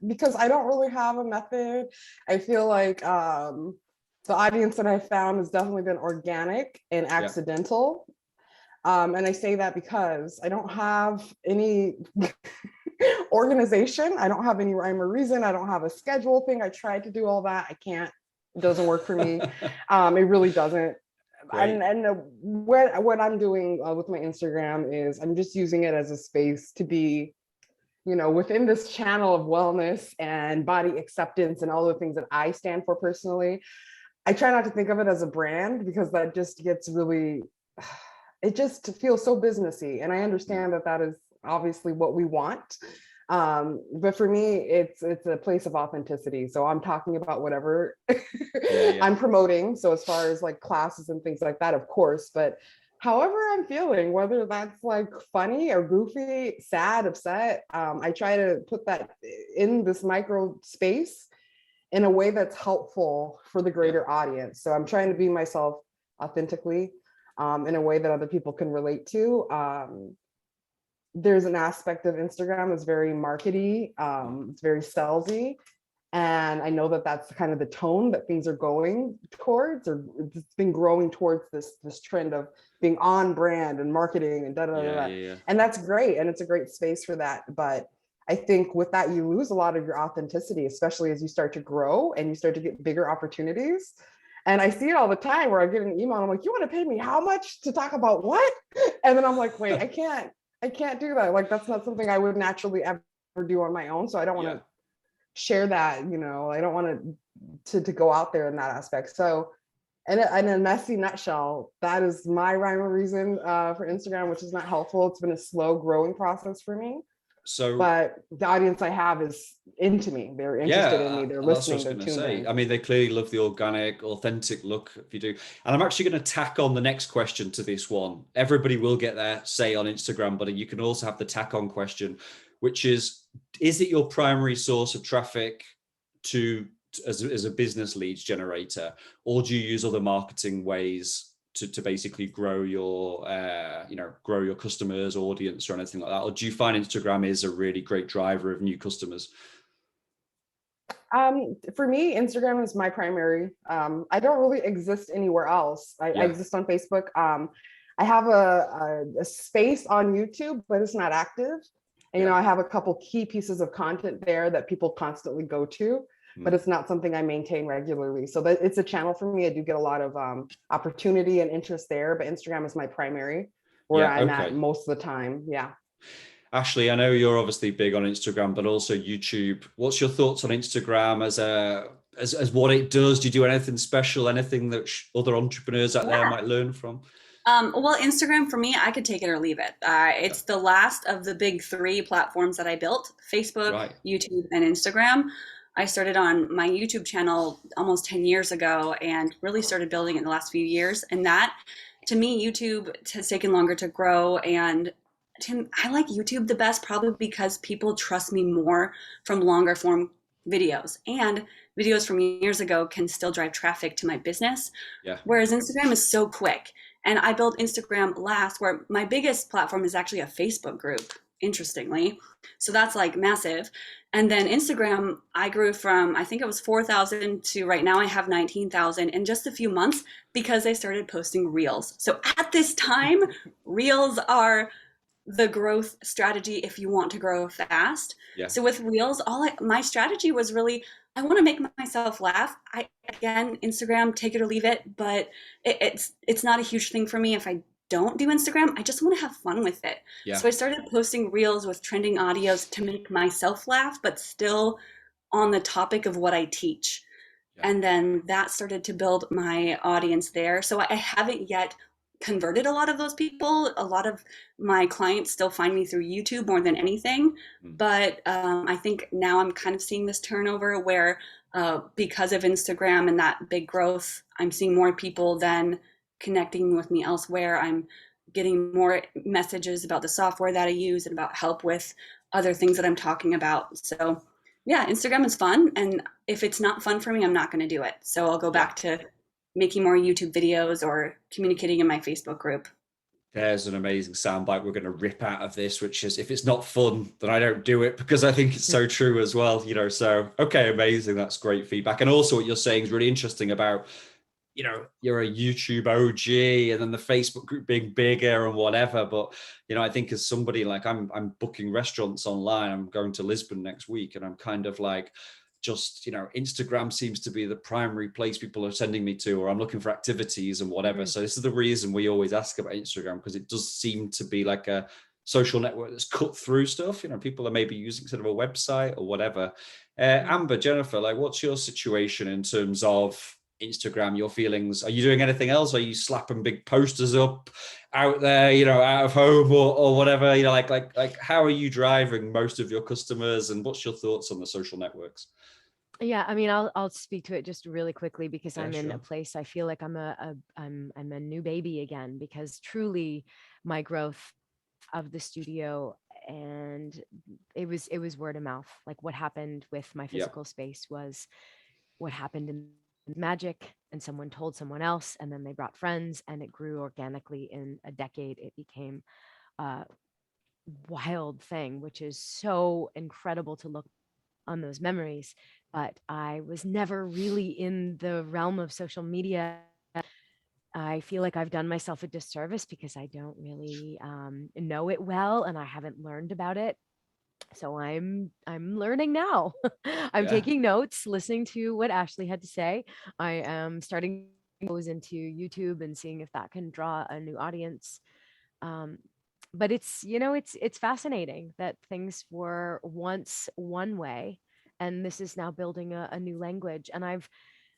because I don't really have a method, I feel like the audience that I found has definitely been organic and accidental. And I say that because I don't have any organization. I don't have any rhyme or reason. I don't have a schedule thing. I tried to do all that. I can't. It doesn't work for me. It really doesn't. And what I'm doing with my Instagram is I'm just using it as a space to be, within this channel of wellness and body acceptance and all the things that I stand for personally. I try not to think of it as a brand because that just gets really, it just feels so businessy. And I understand that that is obviously what we want. But for me, it's a place of authenticity. So I'm talking about whatever I'm promoting. So as far as like classes and things like that, of course, but however I'm feeling, whether that's like funny or goofy, sad, upset, I try to put that in this micro space in a way that's helpful for the greater audience. So I'm trying to be myself authentically in a way that other people can relate to. there's an aspect of Instagram that's very markety, it's very salesy. And I know that that's kind of the tone that things are going towards, or it's been growing towards this trend of being on brand and marketing and da da da. Yeah. And that's great, and it's a great space for that. But I think with that, you lose a lot of your authenticity, especially as you start to grow and you start to get bigger opportunities. And I see it all the time where I get an email and I'm like, you want to pay me how much to talk about what? And then I'm like, wait, I can't do that. Like, that's not something I would naturally ever do on my own. So I don't want to share that, I don't want to go out there in that aspect. So in a messy nutshell, that is my rhyme or reason for Instagram, which is not helpful. It's been a slow growing process for me. So, but the audience I have is into me. They're interested in me. They're listening. They're tuned in. I mean, they clearly love the organic, authentic look if you do. And I'm actually going to tack on the next question to this one. Everybody will get their say on Instagram, but you can also have the tack on question, which is it your primary source of traffic as a business leads generator, or do you use other marketing ways to basically grow your grow your customers, audience, or anything like that? Or do you find Instagram is a really great driver of new customers? For me, Instagram is my primary. I don't really exist anywhere else. I exist on Facebook. I have a space on YouTube, but it's not active. And, I have a couple key pieces of content there that people constantly go to, but it's not something I maintain regularly. So it's a channel for me. I do get a lot of opportunity and interest there, but Instagram is my primary where I'm at most of the time. Yeah. Ashley, I know you're obviously big on Instagram, but also YouTube. What's your thoughts on Instagram as what it does? Do you do anything special, anything that other entrepreneurs out there might learn from? Well, Instagram for me, I could take it or leave it. It's the last of the big 3 platforms that I built: Facebook, YouTube, and Instagram. I started on my YouTube channel almost 10 years ago and really started building it in the last few years. And that, to me, YouTube has taken longer to grow. And I like YouTube the best, probably because people trust me more from longer form videos. And videos from years ago can still drive traffic to my business. Yeah. Whereas Instagram is so quick. And I built Instagram last, where my biggest platform is actually a Facebook group, interestingly. So that's like massive. And then Instagram, I grew from, I think it was 4,000 to right now I have 19,000 in just a few months because I started posting reels. So at this time, reels are the growth strategy if you want to grow fast. Yeah. So with reels, my strategy was really, I want to make myself laugh. Again, Instagram, take it or leave it, but it's not a huge thing for me if I don't do Instagram. I just want to have fun with it. Yeah. So I started posting reels with trending audios to make myself laugh, but still on the topic of what I teach. Yeah. And then that started to build my audience there. So I haven't yet converted a lot of those people. A lot of my clients still find me through YouTube more than anything. But I think now I'm kind of seeing this turnover where because of Instagram and that big growth, I'm seeing more people than connecting with me elsewhere. I'm getting more messages about the software that I use and about help with other things that I'm talking about. So yeah, Instagram is fun. And if it's not fun for me, I'm not going to do it. So I'll go back to making more YouTube videos or communicating in my Facebook group. There's an amazing soundbite we're going to rip out of this, which is, if it's not fun, then I don't do it, because I think it's so true as well, so, okay, amazing. That's great feedback. And also what you're saying is really interesting about, you're a YouTube OG and then the Facebook group being bigger and whatever. But, I think as somebody like I'm booking restaurants online, I'm going to Lisbon next week, and I'm kind of like, just, Instagram seems to be the primary place people are sending me to, or I'm looking for activities and whatever. So this is the reason we always ask about Instagram, because it does seem to be like a social network that's cut through stuff. People are maybe using sort of a website or whatever. Amber, Jennifer, like, what's your situation in terms of Instagram, your feelings? Are you doing anything else? Are you slapping big posters up out there, out of home or whatever, like how are you driving most of your customers, and what's your thoughts on the social networks? Yeah, I mean, I'll speak to it just really quickly, because I'm in a place I feel like I'm a new baby again, because truly my growth of the studio, and it was word of mouth. Like, what happened with my physical space was what happened in magic, and someone told someone else, and then they brought friends, and it grew organically. In a decade, it became wild thing, which is so incredible to look on those memories. But I was never really in the realm of social media. I feel like I've done myself a disservice because I don't really know it well, and I haven't learned about it. So I'm learning now. I'm Yeah. taking notes, listening to what Ashley had to say. I am starting goes into YouTube and seeing if that can draw a new audience. Um, but it's, it's fascinating that things were once one way, and this is now building a new language. And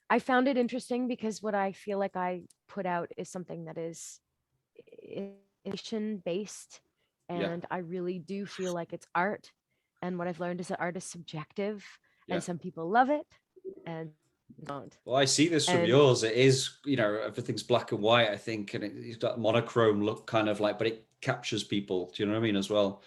I found it interesting because what I feel like I put out is something that is based, Yeah. and I really do feel like it's art. And what I've learned is that art is subjective, Yeah. and some people love it and don't. Well, I see this from And yours. It is, everything's black and white, I think, and it's got monochrome look kind of like, but it captures people. Do you know what I mean as well?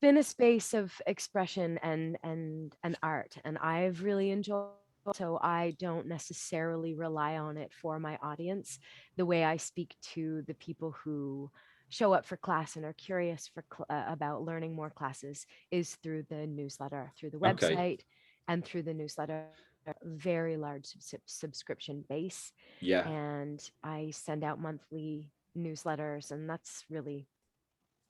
been a space of expression and art, and I've really enjoyed, so I don't necessarily rely on it for my audience. The way I speak to the people who show up for class and are curious about learning more classes is through the newsletter, through the Okay. website, and through the newsletter. Very large subscription base, Yeah. and I send out monthly newsletters, and that's really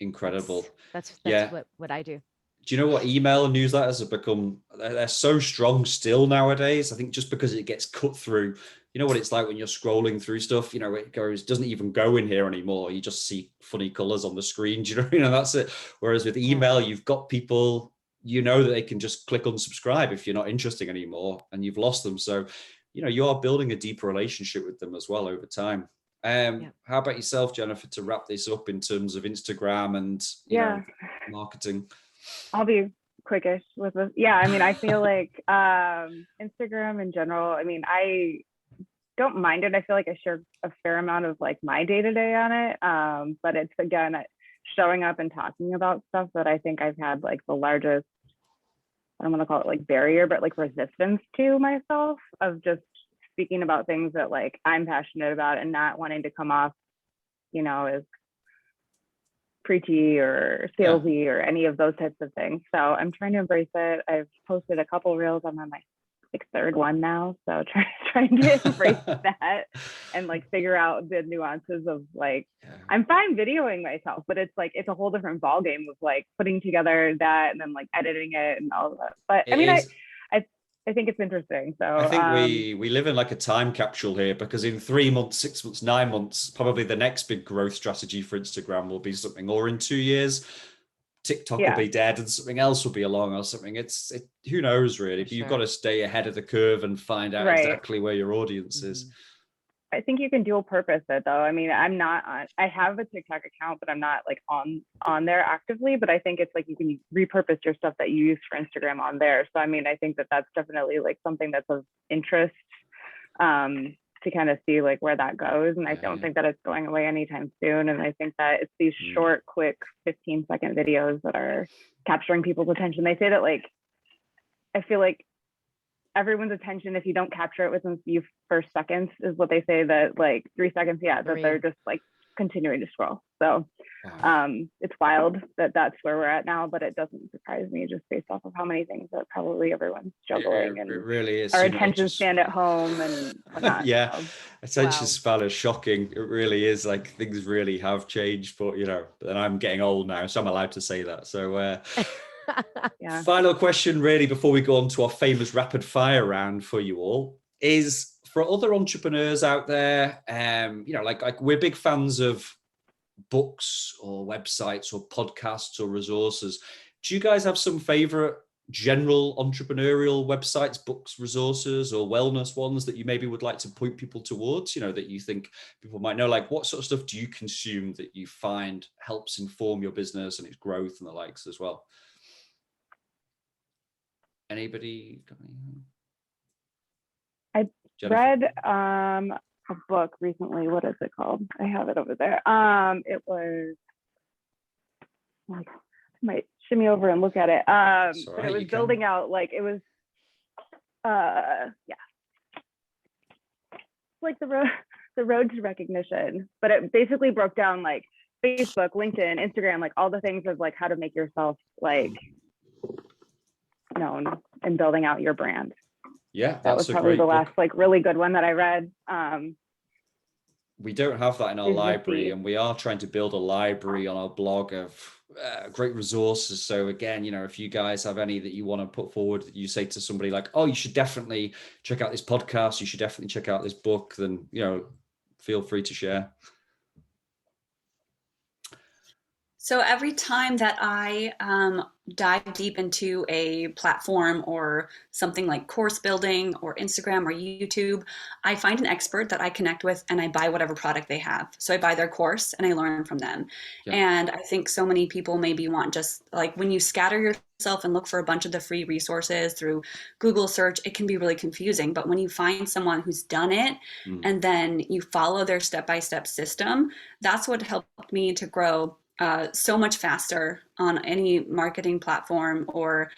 Incredible. that's Yeah. what I do. Do you know what, email newsletters have become? They're so strong still nowadays. I think just because it gets cut through, you know what it's like when you're scrolling through stuff, it doesn't even go in here anymore. You just see funny colors on the screen. Do you know, that's it. Whereas with Yeah. email, you've got people, that they can just click unsubscribe if you're not interested anymore and you've lost them. So, you are building a deeper relationship with them as well over time. How about yourself, Jennifer, to wrap this up in terms of Instagram and, Yeah, marketing? I'll be quickish with this. Yeah, I mean, I feel like Instagram in general, I mean, I don't mind it. I feel like I share a fair amount of like my day to day on it. But it's again showing up and talking about stuff that I think I've had like the largest, I don't want to call it like barrier, but like resistance to myself of just speaking about things that like I'm passionate about and not wanting to come off, as preachy or salesy or any of those types of things. So I'm trying to embrace it. I've posted a couple reels. I'm on my like third one now, so trying to embrace that and like figure out the nuances of like I'm fine videoing myself, but it's like it's a whole different ball game of like putting together that and then like editing it and all of that. But I mean, I think it's interesting. So I think we live in like a time capsule here, because in 3 months, 6 months, 9 months, probably the next big growth strategy for Instagram will be something, or in 2 years, TikTok will be dead and something else will be along or something. Who knows really, but you've got to stay ahead of the curve and find out exactly where your audience is. I think you can dual purpose it though. I mean, I have a TikTok account, but I'm not like on there actively, but I think it's like you can repurpose your stuff that you use for Instagram on there. So, I mean, I think that that's definitely like something that's of interest to kind of see like where that goes. And I don't think that it's going away anytime soon. And I think that it's these short, quick 15-second videos that are capturing people's attention. They say that like, I feel like everyone's attention, if you don't capture it within a few first seconds, is what they say, that like 3 seconds, that they're just like continuing to scroll. So it's wild that that's where we're at now, but it doesn't surprise me just based off of how many things that probably everyone's juggling and it really is. our attention span at home and whatnot. Attention span is shocking. It really is. Like things really have changed, but then I'm getting old now, so I'm allowed to say that. So final question really before we go on to our famous rapid fire round for you all is for other entrepreneurs out there. Like we're big fans of books or websites or podcasts or resources. Do you guys have some favorite general entrepreneurial websites, books, resources, or wellness ones that you maybe would like to point people towards, that you think people might know? Like what sort of stuff do you consume that you find helps inform your business and its growth and the likes as well? Anybody? I Jennifer? read a book recently. What is it called? I have it over there. It was, I might shimmy over and look at it. But it was building out, like it was, like the road to recognition. But it basically broke down like Facebook, LinkedIn, Instagram, like all the things of like how to make yourself like known and building out your brand. Yeah, That that's was a probably great the book. last like really good one that I read. We don't have that in our Is the library, Seed. and we are trying to build a library on our blog of great resources. So again, you know, if you guys have any that you want to put forward, that you say to somebody like, oh, you should definitely check out this podcast, you should definitely check out this book, then, you know, feel free to share. So every time that I dive deep into a platform or something like course building or Instagram or YouTube, I find an expert that I connect with and I buy whatever product they have. So I buy their course and I learn from them. Yeah. And I think so many people maybe want just like when you scatter yourself and look for a bunch of the free resources through Google search, it can be really confusing. But when you find someone who's done it and then you follow their step-by-step system, that's what helped me to grow so much faster on any marketing platform or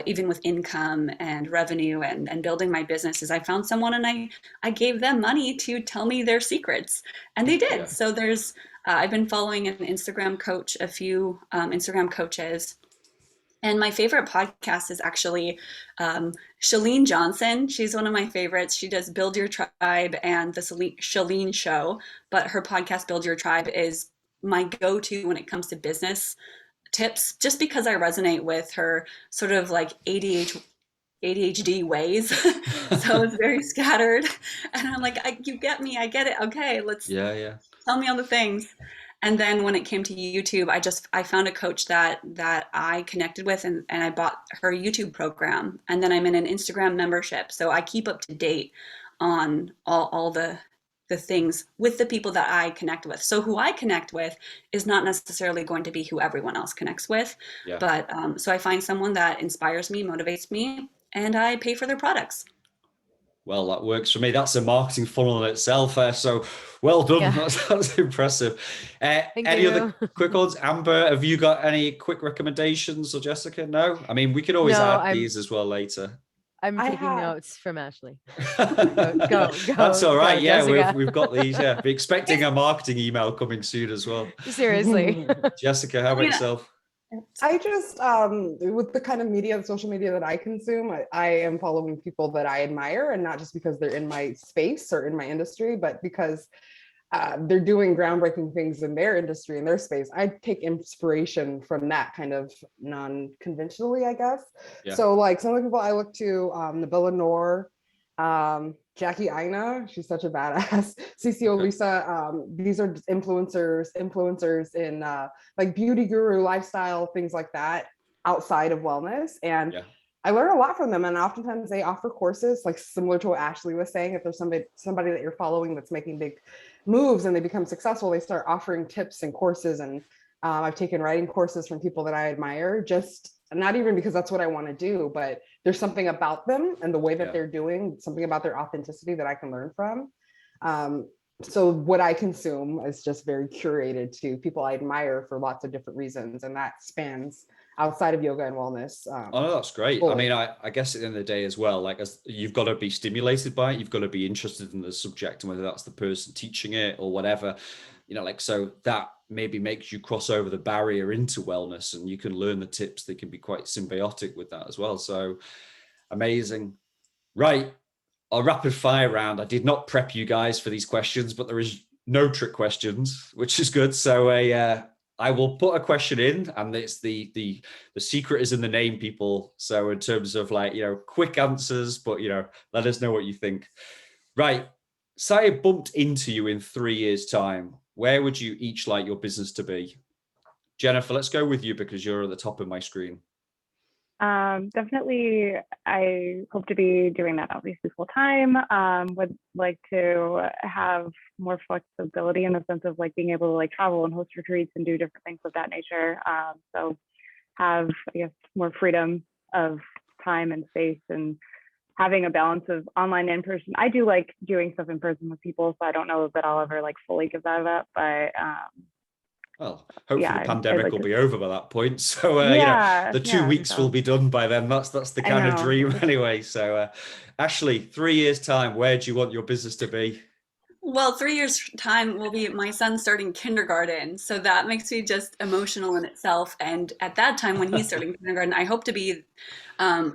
even with income and revenue and building my business is I found someone and I gave them money to tell me their secrets and they did. Yeah. So there's, I've been following an Instagram coach, a few Instagram coaches. And my favorite podcast is actually Chalene Johnson. She's one of my favorites. She does Build Your Tribe and the Chalene Show, but her podcast Build Your Tribe is my go-to when it comes to business tips, just because I resonate with her sort of like ADHD ways. So it's very scattered. And I'm like, you get me, I get it. Okay, let's tell me all the things. And then when it came to YouTube, I found a coach that I connected with and I bought her YouTube program. And then I'm in an Instagram membership. So I keep up to date on all the things with the people that I connect with. So who I connect with is not necessarily going to be who everyone else connects with. Yeah. But so I find someone that inspires me, motivates me, and I pay for their products. Well, that works for me. That's a marketing funnel in itself. So well done. Yeah. That's impressive. Any other quick ones? Amber, have you got any quick recommendations, or Jessica? No? I mean, we could always add these as well later. I'm taking notes from Ashley. Go. That's all right. Yeah, we've got these. Yeah, be expecting a marketing email coming soon as well. Seriously. Jessica, how about yourself? I just, with the kind of media, social media that I consume, I am following people that I admire, and not just because they're in my space or in my industry, but because they're doing groundbreaking things in their industry, in their space. I take inspiration from that kind of non-conventionally, I guess. Yeah. So like some of the people I look to, Nabila Noor, Jackie Aina, she's such a badass. CCO Lisa, these are influencers in like beauty guru, lifestyle, things like that, outside of wellness. And I learn a lot from them. And oftentimes they offer courses, like similar to what Ashley was saying. If there's somebody that you're following that's making big moves and they become successful, they start offering tips and courses. And I've taken writing courses from people that I admire, just not even because that's what I want to do, but there's something about them and the way that they're doing, something about their authenticity that I can learn from. So what I consume is just very curated to people I admire for lots of different reasons. And that spans outside of yoga and wellness. Oh, that's great. Fully. I mean, I guess at the end of the day as well, like you've got to be stimulated by it. You've got to be interested in the subject, and whether that's the person teaching it or whatever, you know, like, so that maybe makes you cross over the barrier into wellness, and you can learn the tips that can be quite symbiotic with that as well. So amazing. Right. Our rapid fire round. I did not prep you guys for these questions, but there is no trick questions, which is good. So I will put a question in, and it's the secret is in the name, people. So in terms of like, you know, quick answers, but, you know, let us know what you think. Right. Say I bumped into you in 3 years' time. Where would you each like your business to be? Jennifer, let's go with you because you're at the top of my screen. Definitely, I hope to be doing that obviously full time. Would like to have more flexibility in the sense of like being able to like travel and host retreats and do different things of that nature. So have, I guess, more freedom of time and space, and having a balance of online and in person. I do like doing stuff in person with people, so I don't know that I'll ever like fully give that up, but well, hopefully the pandemic will be over by that point. So, you know, the 2 weeks will be done by then. That's the kind of dream anyway. So, Ashley, 3 years' time, where do you want your business to be? Well, 3 years time will be my son starting kindergarten. So that makes me just emotional in itself. And at that time, when he's starting kindergarten, I hope to be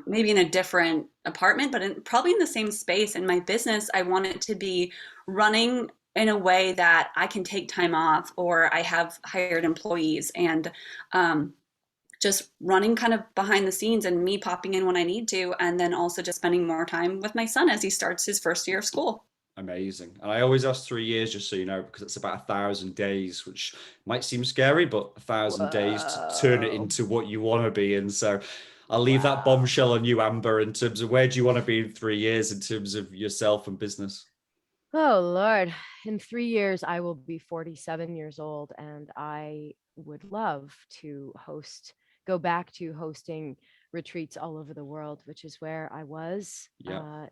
maybe in a different apartment, but probably in the same space. In my business, I want it to be running in a way that I can take time off or I have hired employees and just running kind of behind the scenes and me popping in when I need to. And then also just spending more time with my son as he starts his first year of school. Amazing. And I always ask 3 years, just so you know, because it's about 1,000 days, which might seem scary, but 1,000 days to turn it Whoa. into what you want to be. And so I'll leave that Wow. bombshell on you, Amber, in terms of where do you want to be in 3 years in terms of yourself and business? Oh, Lord. In 3 years, I will be 47 years old, and I would love to go back to hosting retreats all over the world, which is where I was Yeah.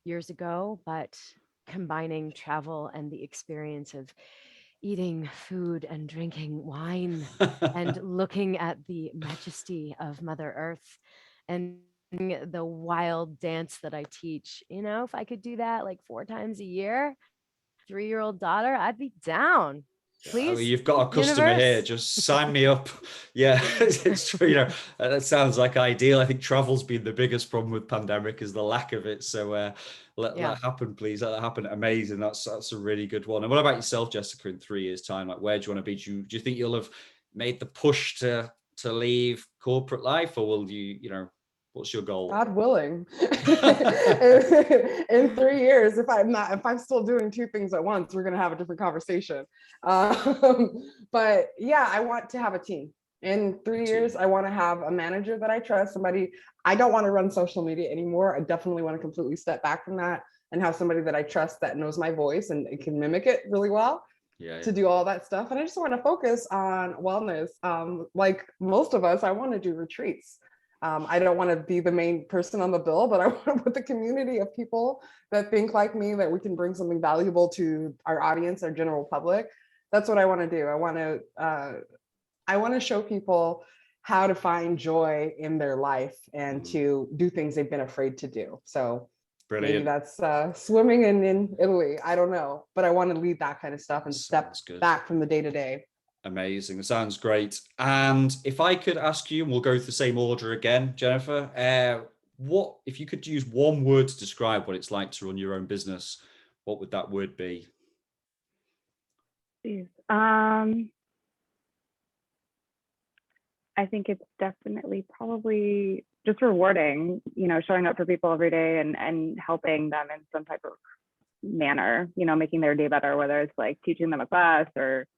years ago, but combining travel and the experience of eating food and drinking wine and looking at the majesty of Mother Earth and the wild dance that I teach. If I could do that like 4 times a year, 3-year-old daughter, I'd be down. Oh, Please, you've got a customer here. universe. Just sign me up. Yeah, it's true. That sounds like ideal. I think travel's been the biggest problem with pandemic is the lack of it. So let Yeah. that happen, please. Let that happen. Amazing. That's a really good one. And what about yourself, Jessica, in 3 years' time? Like, where do you want to be? Do you think you'll have made the push to leave corporate life, or will what's your goal? God willing. In 3 years, if I'm still doing two things at once, we're gonna have a different conversation. But yeah, I want to have a team. In 3 years, I want to have a manager that I trust, somebody. I don't want to run social media anymore. I definitely want to completely step back from that and have somebody that I trust that knows my voice and can mimic it really well to do all that stuff. And I just want to focus on wellness. Like most of us, I want to do retreats. I don't want to be the main person on the bill, but I want to put the community of people that think like me, that we can bring something valuable to our audience, our general public. That's what I want to do. I want to show people how to find joy in their life and to do things they've been afraid to do. So Brilliant. maybe that's swimming in Italy. I don't know, but I want to lead that kind of stuff and step back from the day to day. Amazing. It sounds great. And if I could ask you, and we'll go through the same order again, Jennifer, what if you could use one word to describe what it's like to run your own business, what would that word be? I think it's definitely probably just rewarding, showing up for people every day and helping them in some type of manner, making their day better, whether it's like teaching them a class or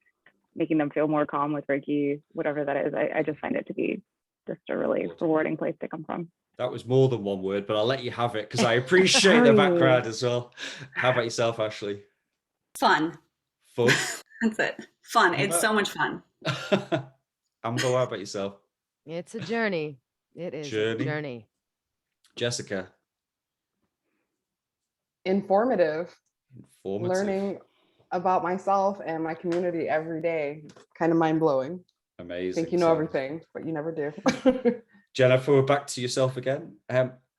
making them feel more calm with Reiki, whatever that is. I just find it to be just a really rewarding place to come from. That was more than one word, but I'll let you have it because I appreciate the background as well. How about yourself, Ashley? Fun. Fun? That's it. Fun. Amber? It's so much fun. Amber, how about yourself? It's a journey. It is a journey. Jessica? Informative. Learning about myself and my community every day. Kind of mind-blowing. Amazing. Think you know everything, but you never do. Jennifer, we're back to yourself again.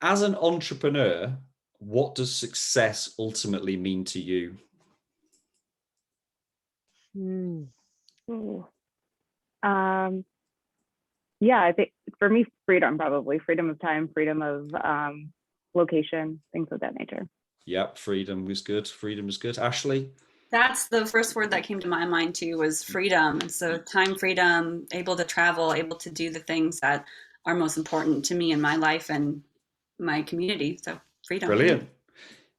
As an entrepreneur, what does success ultimately mean to you? Yeah, I think for me, freedom, probably freedom of time, freedom of location, things of that nature. Yep, freedom was good. Freedom is good. Ashley? That's the first word that came to my mind too, was freedom. So time freedom, able to travel, able to do the things that are most important to me in my life and my community. So freedom. Brilliant.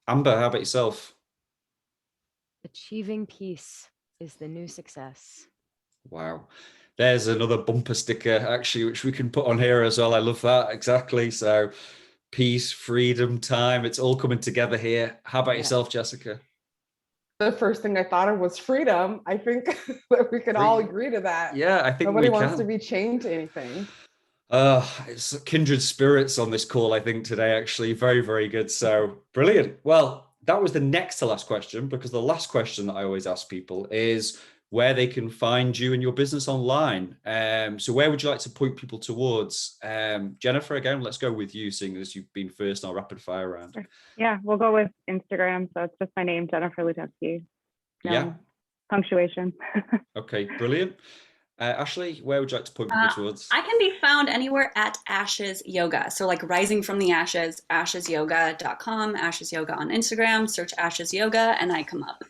Amber, how about yourself? Achieving peace is the new success. Wow. There's another bumper sticker actually, which we can put on here as well. I love that. Exactly. So peace, freedom, time, it's all coming together here. How about yourself, Jessica? The first thing I thought of was freedom. I think that we can all agree to that. Yeah, I think nobody wants to be chained to anything. It's kindred spirits on this call, I think, today, actually. Very, very good. So brilliant. Well, that was the next to last question, because the last question that I always ask people is where they can find you and your business online. So where would you like to point people towards? Jennifer, again, let's go with you, seeing as you've been first in our rapid fire round. Yeah, we'll go with Instagram. So it's just my name, Jennifer Lutowski. Yeah. Punctuation. Okay, brilliant. Ashley, where would you like to point people towards? I can be found anywhere at Ashes Yoga. So like rising from the ashes, ashesyoga.com, Ashes Yoga on Instagram, search Ashes Yoga, and I come up.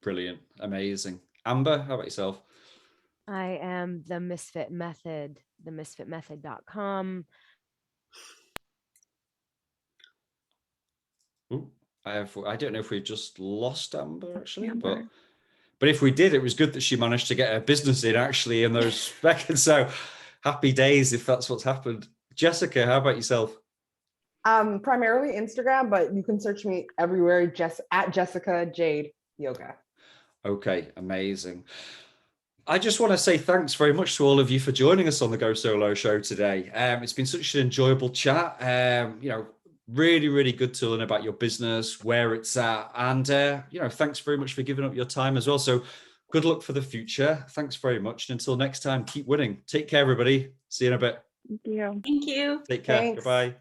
Brilliant. Amazing. Amber, how about yourself? I am the Misfit Method, themisfitmethod.com. Ooh, I don't know if we've just lost Amber actually, Amber. but if we did, it was good that she managed to get her business in actually in those seconds. So happy days if that's what's happened. Jessica, how about yourself? Primarily Instagram, but you can search me everywhere, just at Jessica Jade Yoga. Okay, amazing. I just want to say thanks very much to all of you for joining us on the Go Solo show today. It's been such an enjoyable chat. Really, really good to learn about your business, where it's at, and thanks very much for giving up your time as well. So good luck for the future. Thanks very much. And until next time, keep winning. Take care, everybody. See you in a bit. Thank you. Thank you. Take care. Thanks. Goodbye.